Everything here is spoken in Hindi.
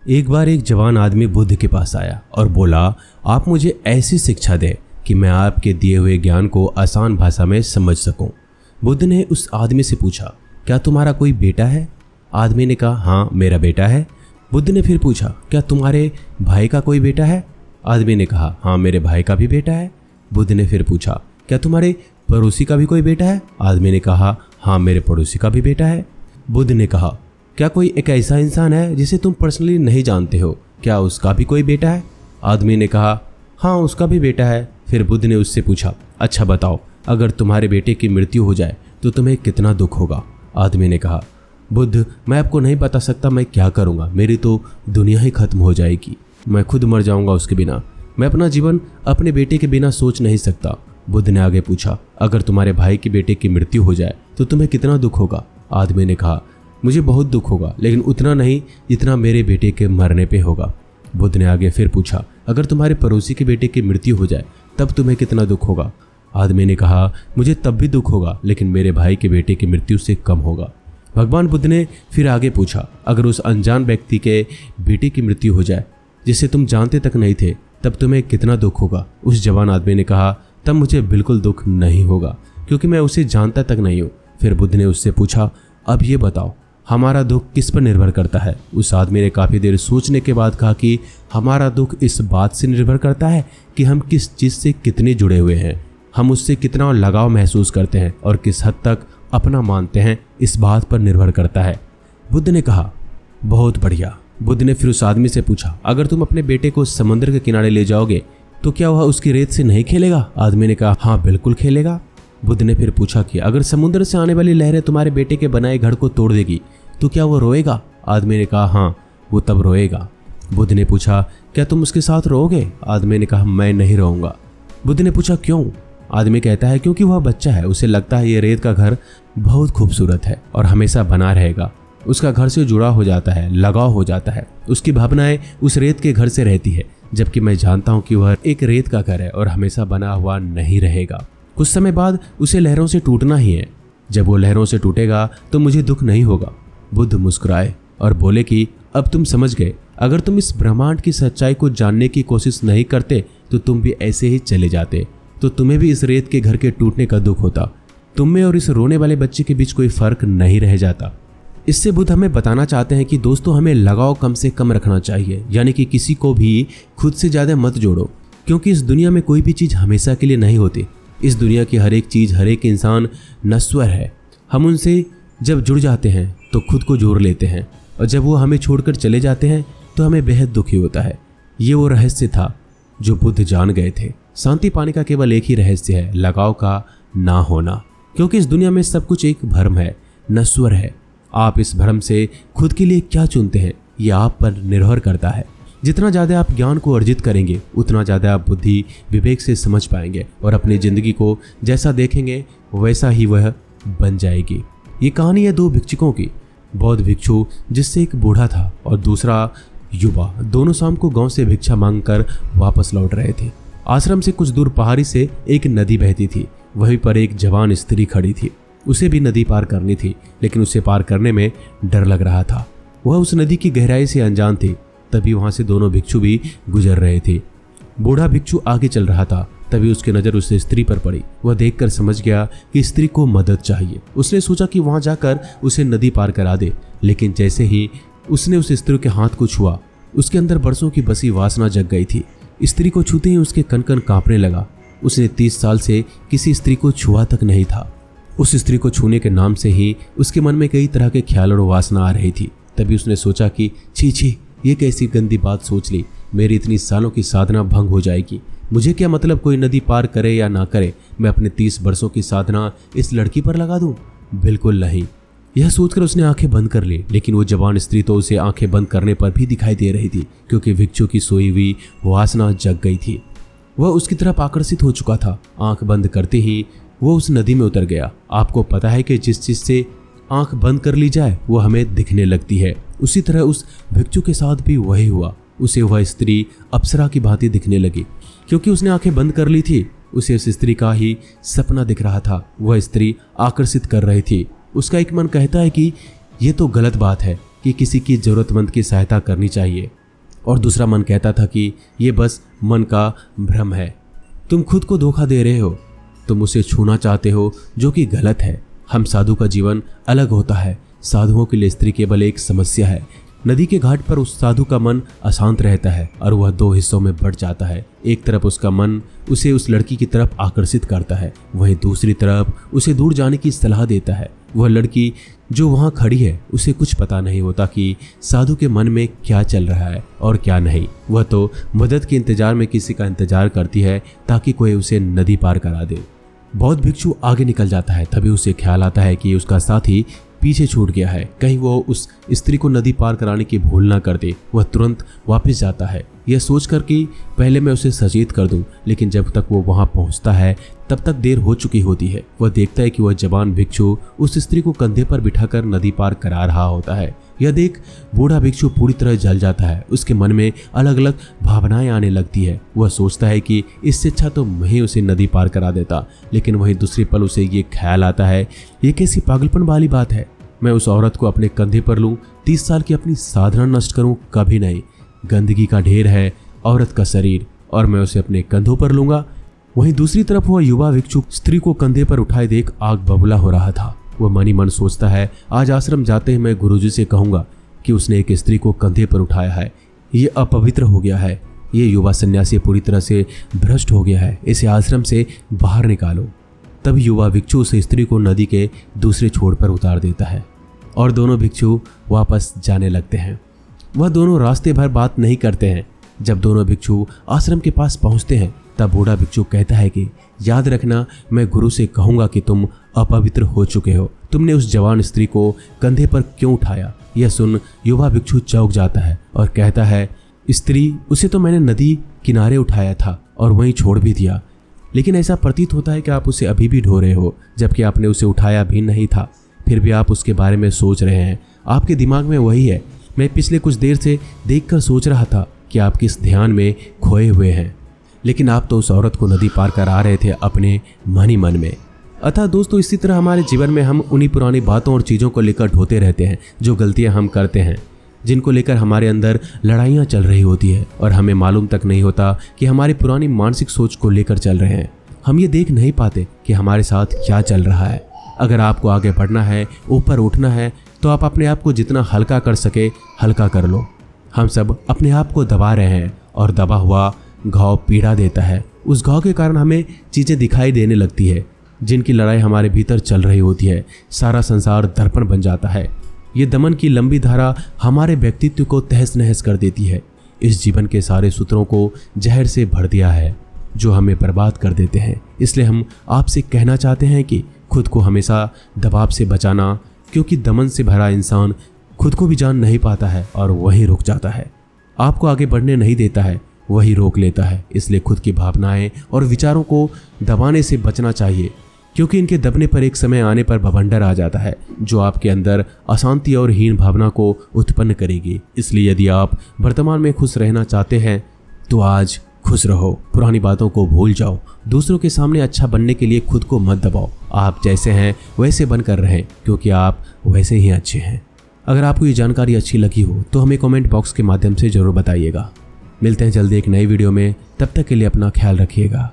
एक बार एक जवान आदमी बुद्ध के पास आया और बोला, आप मुझे ऐसी शिक्षा दें कि मैं आपके दिए हुए ज्ञान को आसान भाषा में समझ सकूं। बुद्ध ने उस आदमी से पूछा, क्या तुम्हारा कोई बेटा है? आदमी ने कहा, हाँ मेरा बेटा है। बुद्ध ने फिर पूछा, क्या तुम्हारे भाई का कोई बेटा है? आदमी ने कहा, हाँ मेरे भाई का भी बेटा है। बुद्ध ने फिर पूछा, क्या तुम्हारे पड़ोसी का भी कोई बेटा है? आदमी ने कहा, हाँ मेरे पड़ोसी का भी बेटा है। बुद्ध ने कहा, क्या कोई एक ऐसा इंसान है जिसे तुम पर्सनली नहीं जानते हो, क्या उसका भी कोई बेटा है? आदमी ने कहा, हाँ उसका भी बेटा है। फिर बुद्ध ने उससे पूछा, अच्छा बताओ, अगर तुम्हारे बेटे की मृत्यु हो जाए तो तुम्हें कितना दुख होगा? आदमी ने कहा, बुद्ध मैं आपको नहीं बता सकता मैं क्या करूँगा, मेरी तो दुनिया ही खत्म हो जाएगी, मैं खुद मर जाऊँगा उसके बिना, मैं अपना जीवन अपने बेटे के बिना सोच नहीं सकता। बुद्ध ने आगे पूछा, अगर तुम्हारे भाई के बेटे की मृत्यु हो जाए तो तुम्हें कितना दुख होगा? आदमी ने कहा, मुझे बहुत दुख होगा, लेकिन उतना नहीं जितना मेरे बेटे के मरने पे होगा। बुद्ध ने आगे फिर पूछा, अगर तुम्हारे पड़ोसी के बेटे की मृत्यु हो जाए तब तुम्हें कितना दुख होगा? आदमी ने कहा, मुझे तब भी दुख होगा, लेकिन मेरे भाई के बेटे की मृत्यु से कम होगा। भगवान बुद्ध ने फिर आगे पूछा, अगर उस अनजान व्यक्ति के बेटे की मृत्यु हो जाए जिसे तुम जानते तक नहीं थे, तब तुम्हें कितना दुख होगा? उस जवान आदमी ने कहा, तब मुझे बिल्कुल दुख नहीं होगा, क्योंकि मैं उसे जानता तक नहीं हूँ। फिर बुद्ध ने उससे पूछा, अब ये बताओ हमारा दुख किस पर निर्भर करता है? उस आदमी ने काफ़ी देर सोचने के बाद कहा कि हमारा दुख इस बात से निर्भर करता है कि हम किस चीज़ से कितने जुड़े हुए हैं, हम उससे कितना लगाव महसूस करते हैं और किस हद तक अपना मानते हैं, इस बात पर निर्भर करता है। बुद्ध ने कहा, बहुत बढ़िया। बुद्ध ने फिर उस आदमी से पूछा, अगर तुम अपने बेटे को समुद्र के किनारे ले जाओगे तो क्या वह उसकी रेत से नहीं खेलेगा? आदमी ने कहा, हाँ बिल्कुल खेलेगा। बुद्ध ने फिर पूछा कि अगर समुद्र से आने वाली लहरें तुम्हारे बेटे के बनाए घर को तोड़ देगी तो क्या वो रोएगा? आदमी ने कहा, हाँ वो तब रोएगा। बुद्ध ने पूछा, क्या तुम उसके साथ रोओगे? आदमी ने कहा, मैं नहीं रोऊंगा। बुद्ध ने पूछा, क्यों? आदमी कहता है, क्योंकि वह बच्चा है, उसे लगता है ये रेत का घर बहुत खूबसूरत है और हमेशा बना रहेगा। उसका घर से जुड़ा हो जाता है, लगाव हो जाता है, उसकी भावनाएं उस रेत के घर से रहती है, जबकि मैं जानता हूँ कि वह एक रेत का घर है और हमेशा बना हुआ नहीं रहेगा। कुछ समय बाद उसे लहरों से टूटना ही है। जब वो लहरों से टूटेगा तो मुझे दुख नहीं होगा। बुद्ध मुस्कुराए और बोले कि अब तुम समझ गए, अगर तुम इस ब्रह्मांड की सच्चाई को जानने की कोशिश नहीं करते तो तुम भी ऐसे ही चले जाते, तो तुम्हें भी इस रेत के घर के टूटने का दुख होता। तुम में और इस रोने वाले बच्चे के बीच कोई फर्क नहीं रह जाता। इससे बुद्ध हमें बताना चाहते हैं कि दोस्तों, हमें लगाव कम से कम रखना चाहिए, यानी कि किसी को भी खुद से ज़्यादा मत जोड़ो, क्योंकि इस दुनिया में कोई भी चीज़ हमेशा के लिए नहीं होती। इस दुनिया की हर एक चीज़, हर एक इंसान नश्वर है। हम उनसे जब जुड़ जाते हैं तो खुद को जोड़ लेते हैं, और जब वो हमें छोड़कर चले जाते हैं तो हमें बेहद दुखी होता है। ये वो रहस्य था जो बुद्ध जान गए थे। शांति पाने का केवल एक ही रहस्य है, लगाव का ना होना, क्योंकि इस दुनिया में सब कुछ एक भ्रम है, नश्वर है। आप इस भ्रम से खुद के लिए क्या चुनते हैं ये आप पर निर्भर करता है। जितना ज़्यादा आप ज्ञान को अर्जित करेंगे उतना ज़्यादा आप बुद्धि विवेक से समझ पाएंगे और अपनी ज़िंदगी को जैसा देखेंगे वैसा ही वह बन जाएगी। ये कहानी है दो भिक्षुकों की। बौद्ध भिक्षु जिससे एक बूढ़ा था और दूसरा युवा, दोनों शाम को गांव से भिक्षा मांगकर वापस लौट रहे थे। आश्रम से कुछ दूर पहाड़ी से एक नदी बहती थी। वहीं पर एक जवान स्त्री खड़ी थी। उसे भी नदी पार करनी थी, लेकिन उसे पार करने में डर लग रहा था। वह उस नदी की गहराई से अनजान थी। तभी वहां से दोनों भिक्षु भी गुजर रहे थे। बूढ़ा भिक्षु आगे चल रहा था, तभी उसकी नज़र उस स्त्री पर पड़ी। वह देखकर समझ गया कि स्त्री को मदद चाहिए। उसने सोचा कि वहां जाकर उसे नदी पार करा दे, लेकिन जैसे ही उसने उस स्त्री के हाथ को छुआ, उसके अंदर बरसों की बसी वासना जग गई थी। स्त्री को छूते ही उसके कन कन कांपने लगा। उसने 30 साल से किसी स्त्री को छुआ तक नहीं था। उस स्त्री को छूने के नाम से ही उसके मन में कई तरह के ख्याल और वासना आ रही थी। तभी उसने सोचा कि छी छी, ये कैसी गंदी बात सोच ली, मेरी इतनी सालों की साधना भंग हो जाएगी। मुझे क्या मतलब कोई नदी पार करे या ना करे, मैं अपने 30 वर्षों की साधना इस लड़की पर लगा दूं? बिल्कुल नहीं। यह सोचकर उसने आंखें बंद कर ली, लेकिन वो जवान स्त्री तो उसे आंखें बंद करने पर भी दिखाई दे रही थी, क्योंकि भिक्षु की सोई हुई वासना जग गई थी। वह उसकी तरफ आकर्षित हो चुका था। आंख बंद करते ही वो उस नदी में उतर गया। आपको पता है कि जिस चीज से आंख बंद कर ली जाए वो हमें दिखने लगती है। उसी तरह उस भिक्षु के साथ भी वही हुआ। उसे वह स्त्री अप्सरा की भांति दिखने लगी। क्योंकि उसने आंखें बंद कर ली थी, उसे उस स्त्री का ही सपना दिख रहा था। वह स्त्री आकर्षित कर रही थी। उसका एक मन कहता है कि यह तो गलत बात है कि किसी की ज़रूरतमंद की सहायता करनी चाहिए, और दूसरा मन कहता था कि ये बस मन का भ्रम है। तुम खुद को धोखा दे रहे हो, तुम उसे छूना चाहते हो जो कि गलत है। हम साधु का जीवन अलग होता है। साधुओं के लिए स्त्री केवल एक समस्या है। नदी के घाट पर उस साधु का मन अशांत रहता है और वह दो हिस्सों में बढ़ जाता है। एक तरफ उसका मन उसे उस लड़की की तरफ आकर्षित करता है, वहीं दूसरी तरफ उसे दूर जाने की सलाह देता है। वह लड़की जो वहाँ खड़ी है, उसे कुछ पता नहीं होता कि साधु के मन में क्या चल रहा है और क्या नहीं। वह तो मदद के इंतजार में किसी का इंतजार करती है ताकि कोई उसे नदी पार करा दे। बौद्ध भिक्षु आगे निकल जाता है। तभी उसे ख्याल आता है कि उसका साथी पीछे छूट गया है, कहीं वो उस स्त्री को नदी पार कराने की भूल ना कर दे। वह तुरंत वापस जाता है, यह सोचकर कि पहले मैं उसे सचेत कर दूं, लेकिन जब तक वो वहां पहुंचता है तब तक देर हो चुकी होती है। वह देखता है कि वह जवान भिक्षु उस स्त्री को कंधे पर बिठाकर नदी पार करा रहा होता है। यह देख बूढ़ा भिक्षु पूरी तरह जल जाता है। उसके मन में अलग अलग भावनाएं आने लगती है। वह सोचता है कि इससे अच्छा तो मैं ही उसे नदी पार करा देता, लेकिन वहीं दूसरी पल उसे ये ख्याल आता है, ये कैसी पागलपन वाली बात है। मैं उस औरत को अपने कंधे पर लूं, 30 साल की अपनी साधना नष्ट करूं, कभी नहीं। गंदगी का ढेर है औरत का शरीर, और मैं उसे अपने कंधों पर लूंगा। वहीं दूसरी तरफ वह युवा भिक्षु स्त्री को कंधे पर उठाए देख आग बबूला हो रहा था। वह मन ही मन सोचता है, आज आश्रम जाते ही मैं गुरुजी से कहूंगा कि उसने एक स्त्री को कंधे पर उठाया है। ये अपवित्र हो गया है। ये युवा सन्यासी पूरी तरह से भ्रष्ट हो गया है। इसे आश्रम से बाहर निकालो। तब युवा भिक्षु उस स्त्री को नदी के दूसरे छोर पर उतार देता है और दोनों भिक्षु वापस जाने लगते हैं। वह दोनों रास्ते भर बात नहीं करते हैं। जब दोनों भिक्षु आश्रम के पास पहुंचते हैं तब बूढ़ा भिक्षु कहता है कि याद रखना, मैं गुरु से कहूंगा कि तुम अपवित्र हो चुके हो। तुमने उस जवान स्त्री को कंधे पर क्यों उठाया? यह सुन युवा भिक्षु चौंक जाता है और कहता है, स्त्री, उसे तो मैंने नदी किनारे उठाया था और वहीं छोड़ भी दिया, लेकिन ऐसा प्रतीत होता है कि आप उसे अभी भी ढो रहे हो, जबकि आपने उसे उठाया भी नहीं था। फिर भी आप उसके बारे में सोच रहे हैं। आपके दिमाग में वही है। मैं पिछले कुछ देर से देखकर सोच रहा था कि आप किस ध्यान में खोए हुए हैं, लेकिन आप तो उस औरत को नदी पार करा रहे थे अपने मन ही मन में। अतः दोस्तों, इसी तरह हमारे जीवन में हम उन्हीं पुरानी बातों और चीज़ों को लेकर ढोते रहते हैं, जो गलतियां हम करते हैं, जिनको लेकर हमारे अंदर लड़ाइयाँ चल रही होती है और हमें मालूम तक नहीं होता कि हमारी पुरानी मानसिक सोच को लेकर चल रहे हैं। हम ये देख नहीं पाते कि हमारे साथ क्या चल रहा है। अगर आपको आगे बढ़ना है, ऊपर उठना है, तो आप अपने आप को जितना हल्का कर सके हल्का कर लो। हम सब अपने आप को दबा रहे हैं और दबा हुआ घाव पीड़ा देता है। उस घाव के कारण हमें चीज़ें दिखाई देने लगती है, जिनकी लड़ाई हमारे भीतर चल रही होती है। सारा संसार दर्पण बन जाता है। ये दमन की लंबी धारा हमारे व्यक्तित्व को तहस नहस कर देती है। इस जीवन के सारे सूत्रों को जहर से भर दिया है, जो हमें बर्बाद कर देते हैं। इसलिए हम आपसे कहना चाहते हैं कि खुद को हमेशा दबाव से बचाना, क्योंकि दमन से भरा इंसान खुद को भी जान नहीं पाता है और वहीं रुक जाता है। आपको आगे बढ़ने नहीं देता है, वही रोक लेता है। इसलिए खुद की भावनाएं और विचारों को दबाने से बचना चाहिए, क्योंकि इनके दबने पर एक समय आने पर बवंडर आ जाता है, जो आपके अंदर अशांति और हीन भावना को उत्पन्न करेगी। इसलिए यदि आप वर्तमान में खुश रहना चाहते हैं तो आज खुश रहो। पुरानी बातों को भूल जाओ। दूसरों के सामने अच्छा बनने के लिए खुद को मत दबाओ। आप जैसे हैं वैसे बनकर रहें, क्योंकि आप वैसे ही अच्छे हैं। अगर आपको ये जानकारी अच्छी लगी हो तो हमें कमेंट बॉक्स के माध्यम से ज़रूर बताइएगा। मिलते हैं जल्दी एक नई वीडियो में। तब तक के लिए अपना ख्याल रखिएगा।